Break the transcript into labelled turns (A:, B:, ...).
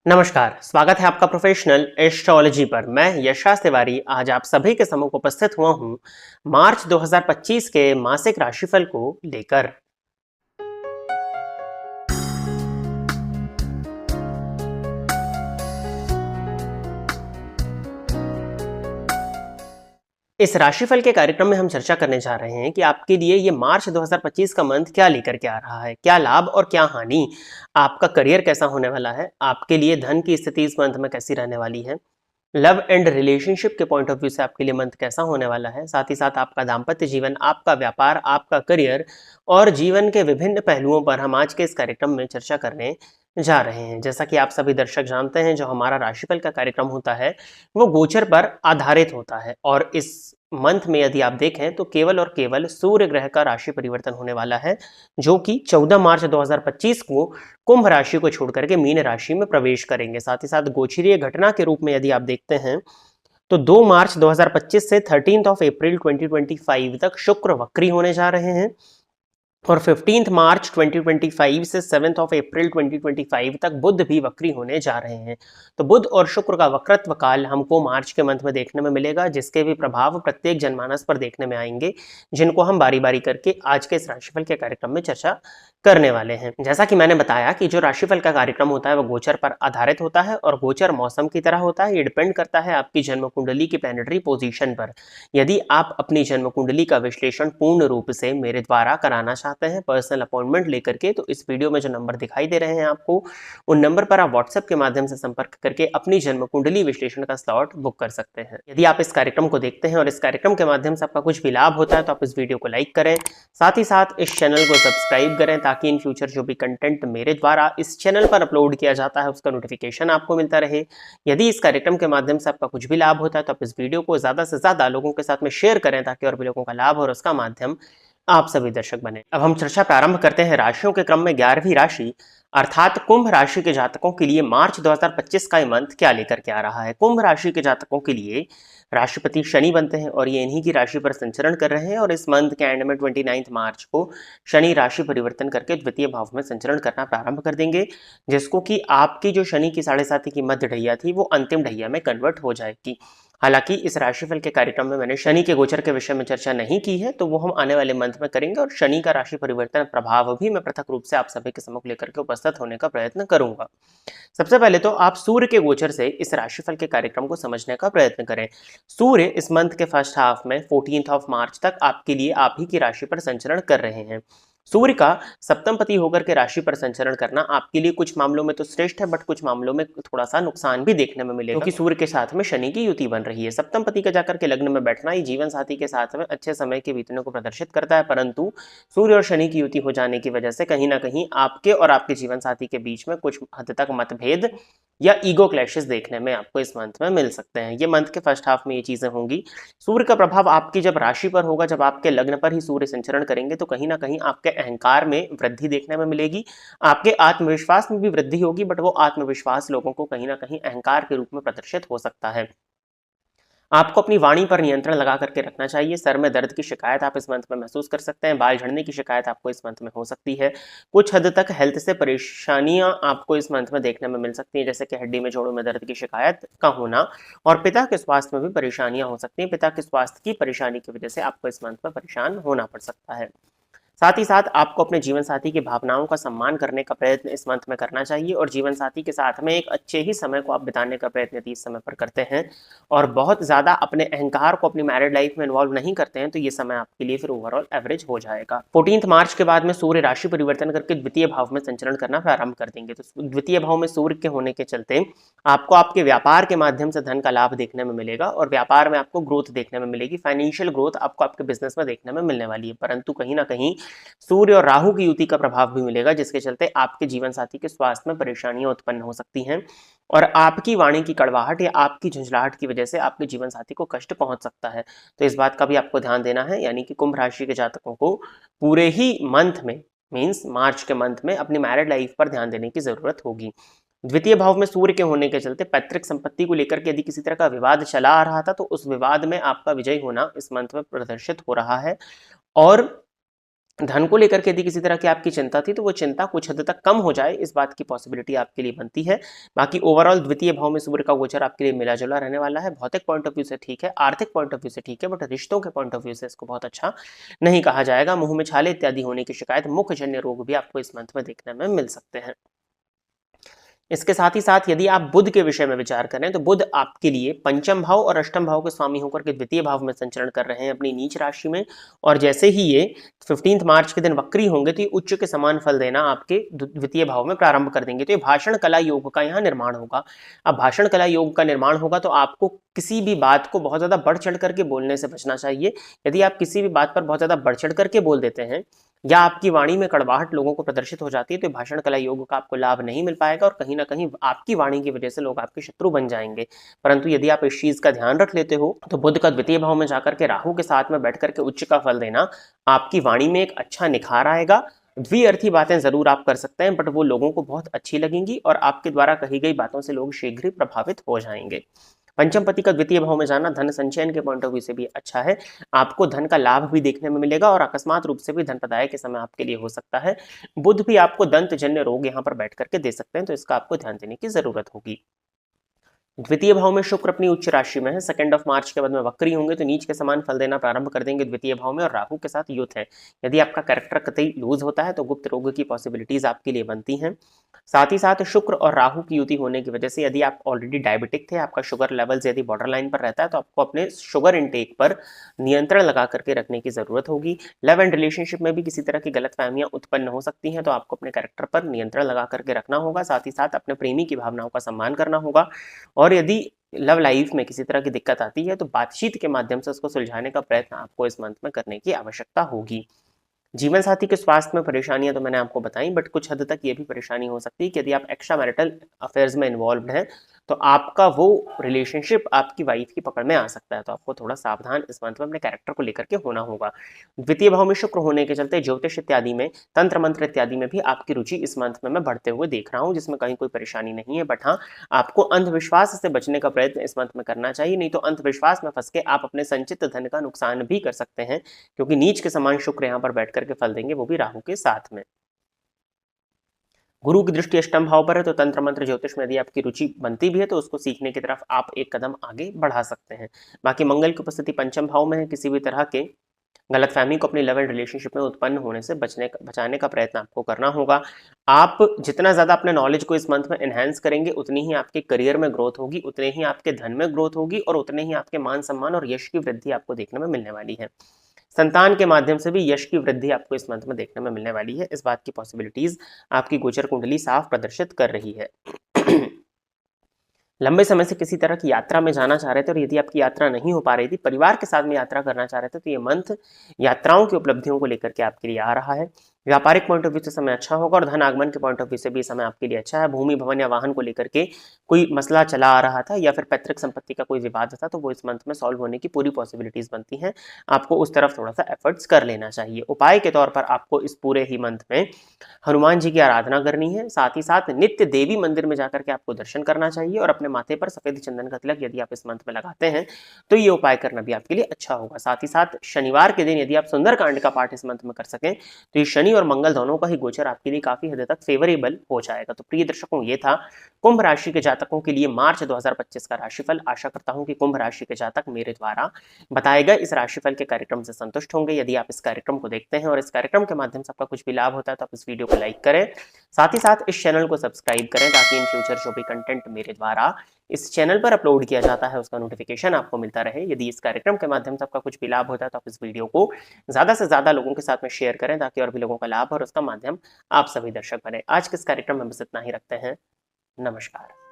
A: नमस्कार, स्वागत है आपका प्रोफेशनल एस्ट्रोलॉजी पर। मैं यशराज तिवारी आज आप सभी के सम्मुख उपस्थित हुआ हूं मार्च 2025 के मासिक राशिफल को लेकर। इस राशिफल के कार्यक्रम में हम चर्चा करने जा रहे हैं कि आपके लिए ये मार्च 2025 का मंथ क्या लेकर के आ रहा है, क्या लाभ और क्या हानि, आपका करियर कैसा होने वाला है, आपके लिए धन की स्थिति इस मंथ में कैसी रहने वाली है, लव एंड रिलेशनशिप के पॉइंट ऑफ व्यू से आपके लिए मंथ कैसा होने वाला है, साथ ही साथ आपका दाम्पत्य जीवन, आपका व्यापार, आपका करियर और जीवन के विभिन्न पहलुओं पर हम आज के इस कार्यक्रम में चर्चा करने जा रहे हैं। जैसा कि आप सभी दर्शक जानते हैं, जो हमारा राशिफल का कार्यक्रम होता है वो गोचर पर आधारित होता है और इस मंथ में यदि आप देखें तो केवल और केवल सूर्य ग्रह का राशि परिवर्तन होने वाला है, जो कि 14 मार्च 2025 को कुंभ राशि को छोड़ करके मीन राशि में प्रवेश करेंगे। साथ ही साथ गोचरीय घटना के रूप में यदि आप देखते हैं तो 2 मार्च 2025 से 13 अप्रैल 2025 तक शुक्र वक्री होने जा रहे हैं और 15 मार्च 2025 से 7 अप्रैल 2025 तक बुध भी वक्री होने जा रहे हैं। तो बुध और शुक्र का वक्रत्व काल हमको मार्च के मंथ में देखने में मिलेगा, जिसके भी प्रभाव प्रत्येक जनमानस पर देखने में आएंगे, जिनको हम बारी बारी करके आज के इस राशिफल के कार्यक्रम में चर्चा करने वाले हैं। जैसा कि मैंने बताया कि जो राशिफल का कार्यक्रम होता है वो गोचर पर आधारित होता है और गोचर मौसम की तरह होता है। ये डिपेंड करता है आपकी जन्म कुंडली की प्लैनेटरी पोजीशन पर। यदि आप अपनी जन्म कुंडली का विश्लेषण पूर्ण रूप से मेरे द्वारा कराना चाहते हैं पर्सनल अपॉइंटमेंट लेकर के, तो इस वीडियो में जो नंबर दिखाई दे रहे हैं आपको, उन नंबर पर आप व्हाट्सएप के माध्यम से संपर्क करके अपनी जन्म कुंडली विश्लेषण का स्लॉट बुक कर सकते हैं। यदि आप इस कार्यक्रम को देखते हैं और इस कार्यक्रम के माध्यम से आपका कुछ भी लाभ होता है तो आप इस वीडियो को लाइक करें, साथ ही साथ इस चैनल को सब्सक्राइब करें ताकि इन फ्यूचर जो भी कंटेंट मेरे द्वारा इस चैनल पर अपलोड किया जाता है उसका नोटिफिकेशन आपको मिलता रहे। यदि इस कार्यक्रम के माध्यम से आपका कुछ भी लाभ होता है तो आप इस वीडियो को ज्यादा से ज्यादा लोगों के साथ में शेयर करें ताकि और भी लोगों का लाभ और उसका माध्यम आप सभी दर्शक बने। अब हम चर्चा प्रारंभ करते हैं राशियों के क्रम में 11वीं राशि अर्थात कुंभ राशि के जातकों के लिए मार्च 2025 का ये मंथ क्या लेकर के आ रहा है। कुंभ राशि के जातकों के लिए राशिपति शनि बनते हैं और ये इन्हीं की राशि पर संचरण कर रहे हैं और इस मंथ के एंड में 29 मार्च को शनि राशि परिवर्तन करके द्वितीय भाव में संचरण करना प्रारंभ कर देंगे, जिसको कि आपकी जो शनि की 7.5 की मध्य ढैया थी वो अंतिम ढैया में कन्वर्ट हो जाएगी। हालांकि इस राशिफल के कार्यक्रम में मैंने शनि के गोचर के विषय में चर्चा नहीं की है, तो वो हम आने वाले मंथ में करेंगे और शनि का राशि परिवर्तन प्रभाव भी मैं पृथक रूप से आप सभी के सम्मुख लेकर के उपस्थित होने का प्रयत्न करूंगा। सबसे पहले तो आप सूर्य के गोचर से इस राशिफल के कार्यक्रम को समझने का प्रयत्न करें। सूर्य इस मंथ के फर्स्ट हाफ में 14 मार्च तक आपके लिए आप ही की राशि पर संचरण कर रहे हैं। सूर्य का सप्तमपति होकर के राशि पर संचरण करना आपके लिए कुछ मामलों में तो श्रेष्ठ है, बट कुछ मामलों में थोड़ा सा नुकसान भी देखने में मिलेगा, क्योंकि सूर्य के साथ में शनि की युति बन रही है। सप्तमपति का जाकर के लग्न में बैठना ही जीवन साथी के साथ में अच्छे समय के बीतने को प्रदर्शित करता है, परंतु सूर्य और शनि की युति हो जाने की वजह से कहीं ना कहीं आपके और आपके जीवन साथी के बीच में कुछ हद तक मतभेद या ईगो क्लैशेस देखने में आपको इस मंथ में मिल सकते हैं। ये मंथ के फर्स्ट हाफ में ये चीजें होंगी। सूर्य का प्रभाव आपकी जब राशि पर होगा, जब आपके लग्न पर ही सूर्य संचरण करेंगे, तो कहीं ना कहीं आपके अहंकार में वृद्धि देखने में मिलेगी, आपके आत्मविश्वास में भी वृद्धि होगी, बट वो आत्मविश्वास लोगों को कहीं ना कहीं अहंकार के रूप में प्रदर्शित हो सकता है। आपको अपनी वाणी पर नियंत्रण लगा करके रखना चाहिए। सर में दर्द की शिकायत आप इस मंथ में महसूस कर सकते हैं। बाल झड़ने की शिकायत आपको इस मंथ में हो सकती है। कुछ हद तक हेल्थ से परेशानियां आपको इस मंथ में देखने में मिल सकती हैं, जैसे कि हड्डी में जोड़ों में दर्द की शिकायत का होना और पिता के स्वास्थ्य में भी परेशानियां हो सकती हैं। पिता के स्वास्थ्य की परेशानी की वजह से आपको इस मंथ में परेशान होना पड़ सकता है। साथ ही साथ आपको अपने जीवन साथी की भावनाओं का सम्मान करने का प्रयत्न इस मंथ में करना चाहिए और जीवन साथी के साथ में एक अच्छे ही समय को आप बिताने का प्रयत्न यदि इस समय पर करते हैं और बहुत ज़्यादा अपने अहंकार को अपनी मैरिड लाइफ में इन्वॉल्व नहीं करते हैं, तो ये समय आपके लिए फिर ओवरऑल एवरेज हो जाएगा। 14 मार्च के बाद में सूर्य राशि परिवर्तन करके द्वितीय भाव में संचरण करना प्रारंभ कर देंगे, तो द्वितीय भाव में सूर्य के होने के चलते आपको आपके व्यापार के माध्यम से धन का लाभ देखने में मिलेगा और व्यापार में आपको ग्रोथ देखने में मिलेगी। फाइनेंशियल ग्रोथ आपको आपके बिजनेस में देखने में मिलने वाली है, परंतु कहीं ना कहीं सूर्य और राहु की युति का प्रभाव भी मिलेगा, जिसके चलते आपके जीवन साथी के स्वास्थ्य में परेशानियां उत्पन्न हो सकती हैं और आपकी वाणी की कड़वाहट या आपकी झुंझलाहट की वजह से आपके जीवन साथी को कष्ट पहुंच सकता है। तो इस बात का भी आपको ध्यान देना है, यानी कि कुंभ राशि के जातकों को पूरे ही मंथ में मीन्स मार्च के मंथ में अपनी मैरिड लाइफ पर ध्यान देने की जरूरत होगी। द्वितीय भाव में सूर्य के होने के चलते पैतृक संपत्ति को लेकर के यदि किसी तरह का विवाद चला आ रहा था, तो उस विवाद में आपका विजय होना इस मंथ में प्रदर्शित हो रहा है और धन को लेकर के यदि किसी तरह की आपकी चिंता थी तो वो चिंता कुछ हद तक कम हो जाए, इस बात की पॉसिबिलिटी आपके लिए बनती है। बाकी ओवरऑल द्वितीय भाव में सूर्य का गोचर आपके लिए मिला जुला रहने वाला है। भौतिक पॉइंट ऑफ व्यू से ठीक है, आर्थिक पॉइंट ऑफ व्यू से ठीक है, बट रिश्तों के पॉइंट ऑफ व्यू से इसको बहुत अच्छा नहीं कहा जाएगा। मुंह में छाले इत्यादि होने की शिकायत, मुखजन्य रोग भी आपको इस मंथ में देखने में मिल सकते हैं। इसके साथ ही साथ यदि आप बुध के विषय में विचार करें तो बुध आपके लिए पंचम भाव और अष्टम भाव के स्वामी होकर के द्वितीय भाव में संचरण कर रहे हैं अपनी नीच राशि में, और जैसे ही ये 15 मार्च के दिन वक्री होंगे तो ये उच्च के समान फल देना आपके द्वितीय भाव में प्रारंभ कर देंगे। तो ये भाषण कला योग का यहाँ निर्माण होगा। अब भाषण कला योग का निर्माण होगा तो आपको किसी भी बात को बहुत ज्यादा बढ़ चढ़ करके बोलने से बचना चाहिए। यदि आप किसी भी बात पर बहुत ज्यादा बढ़ चढ़ करके बोल देते हैं या आपकी वाणी में कड़वाहट लोगों को प्रदर्शित हो जाती है तो भाषण कला योग का आपको लाभ नहीं मिल पाएगा और कहीं ना कहीं आपकी वाणी की वजह से लोग आपके शत्रु बन जाएंगे। परंतु यदि आप इस चीज का ध्यान रख लेते हो तो बुध का द्वितीय भाव में जाकर के राहु के साथ में बैठ करके उच्च का फल देना, आपकी वाणी में एक अच्छा निखार आएगा। द्विअर्थी बातें जरूर आप कर सकते हैं बट वो लोगों को बहुत अच्छी लगेंगी और आपके द्वारा कही गई बातों से लोग शीघ्र ही प्रभावित हो जाएंगे। पंचम पति का द्वितीय भाव में जाना धन संचयन के पॉइंट ऑफ व्यू से भी अच्छा है। आपको धन का लाभ भी देखने में मिलेगा और अकस्मात रूप से भी धन प्रदाय के समय आपके लिए हो सकता है। बुध भी आपको दंत जन्य रोग यहाँ पर बैठ करके दे सकते हैं, तो इसका आपको ध्यान देने की जरूरत होगी। द्वितीय भाव में शुक्र अपनी उच्च राशि में है, 2 मार्च के बाद में वक्री होंगे तो नीच के समान फल देना प्रारंभ कर देंगे द्वितीय भाव में, और राहु के साथ युत है। यदि आपका कैरेक्टर कतई लूज होता है तो गुप्त रोग की पॉसिबिलिटीज आपके लिए बनती हैं। साथ ही साथ शुक्र और राहु की युति होने की वजह से यदि आप ऑलरेडी डायबिटिक थे, आपका शुगर लेवल्स यदि बॉर्डर लाइन पर रहता है तो आपको अपने शुगर इनटेक पर नियंत्रण लगा करके रखने की जरूरत होगी। लव एंड रिलेशनशिप में भी किसी तरह की गलतफहमियां उत्पन्न हो सकती हैं, तो आपको अपने कैरेक्टर पर नियंत्रण लगा करके रखना होगा। साथ ही साथ अपने प्रेमी की भावनाओं का सम्मान करना होगा, और यदि लव लाइफ में किसी तरह की दिक्कत आती है तो बातचीत के माध्यम से उसको सुलझाने का प्रयत्न आपको इस मंथ में करने की आवश्यकता होगी। जीवन साथी के स्वास्थ्य में परेशानियां तो मैंने आपको बताई, बट कुछ हद तक ये भी परेशानी हो सकती है कि यदि आप एक्स्ट्रा मैरिटल अफेयर्स में इन्वॉल्व हैं तो आपका वो रिलेशनशिप आपकी वाइफ की पकड़ में आ सकता है, तो आपको थोड़ा सावधान इस मंथ में अपने कैरेक्टर को लेकर के होना होगा। द्वितीय भाव में शुक्र होने के चलते ज्योतिष इत्यादि में, तंत्र मंत्र इत्यादि में भी आपकी रुचि इस मंथ में मैं बढ़ते हुए देख रहा हूँ, जिसमें कहीं कोई परेशानी नहीं है। बट हाँ, आपको अंधविश्वास से बचने का प्रयत्न इस मंथ में करना चाहिए, नहीं तो अंधविश्वास में फंस के आप अपने संचित धन का नुकसान भी कर सकते हैं, क्योंकि नीच के समान शुक्र यहाँ पर बैठ करके फल देंगे, वो भी राहु के साथ में। गुरु की दृष्टि अष्टम भाव पर है तो तंत्र मंत्र ज्योतिष में यदि आपकी रुचि बनती भी है तो उसको सीखने की तरफ आप एक कदम आगे बढ़ा सकते हैं। बाकी मंगल की उपस्थिति पंचम भाव में है, किसी भी तरह के गलतफहमी को अपनी लव एंड रिलेशनशिप में उत्पन्न होने से बचाने का प्रयत्न आपको करना होगा। आप जितना ज्यादा अपने नॉलेज को इस मंथ में एनहेंस करेंगे उतनी ही आपके करियर में ग्रोथ होगी, उतने ही आपके धन में ग्रोथ होगी और उतने ही आपके मान सम्मान और यश की वृद्धि आपको देखने में मिलने वाली है। संतान के माध्यम से भी यश की वृद्धि आपको इस मंथ में देखने में मिलने वाली है। इस बात की पॉसिबिलिटीज आपकी गोचर कुंडली साफ प्रदर्शित कर रही है। लंबे समय से किसी तरह की यात्रा में जाना चाह रहे थे और यदि आपकी यात्रा नहीं हो पा रही थी, परिवार के साथ में यात्रा करना चाह रहे थे, तो ये मंथ यात्राओं की उपलब्धियों को लेकर के आपके लिए आ रहा है। व्यापारिक पॉइंट ऑफ व्यू से समय अच्छा होगा और धन आगमन के पॉइंट ऑफ व्यू से भी समय आपके लिए अच्छा है। भूमि भवन या वाहन को लेकर के कोई मसला चला आ रहा था या फिर पैतृक संपत्ति का कोई विवाद था तो वो इस मंथ में सॉल्व होने की पूरी पॉसिबिलिटीज बनती हैं। आपको उस तरफ थोड़ा सा एफर्ट्स कर लेना चाहिए। उपाय के तौर पर आपको इस पूरे ही मंथ में हनुमान जी की आराधना करनी है, साथ ही साथ नित्य देवी मंदिर में जाकर के आपको दर्शन करना चाहिए और अपने माथे पर सफेद चंदन का तिलक यदि आप इस मंथ में लगाते हैं तो ये उपाय करना भी आपके लिए अच्छा होगा। साथ ही साथ शनिवार के दिन यदि आप सुंदरकांड का पाठ इस मंथ में कर सकें तो ये शनि और मंगल दोनों का ही गोचर आपके लिए काफी हद तक फेवरेबल हो जाएगा। तो प्रिय दर्शकों, ये था कुंभ राशि के जातकों के लिए मार्च 2025 का राशिफल। आशा करता हूं कि कुंभ राशि के जातक मेरे द्वारा बताए गए इस राशिफल के कार्यक्रम से संतुष्ट होंगे। यदि आप इस कार्यक्रम को देखते हैं और इस कार्यक्रम के माध्यम से आपका कुछ भी लाभ होता है तो आप इस वीडियो को लाइक करें, साथ ही साथ इस चैनल को सब्सक्राइब करें ताकि इन फ्यूचर जो भी कंटेंट मेरे द्वारा इस चैनल पर अपलोड किया जाता है उसका नोटिफिकेशन आपको मिलता रहे। यदि इस कार्यक्रम के माध्यम से आपका कुछ भी लाभ होता है तो आप इस वीडियो को ज्यादा से ज्यादा लोगों के साथ में शेयर करें ताकि और भी लोगों का लाभ और उसका माध्यम आप सभी दर्शक बने। आज के इस कार्यक्रम में बस इतना ही रखते हैं। नमस्कार।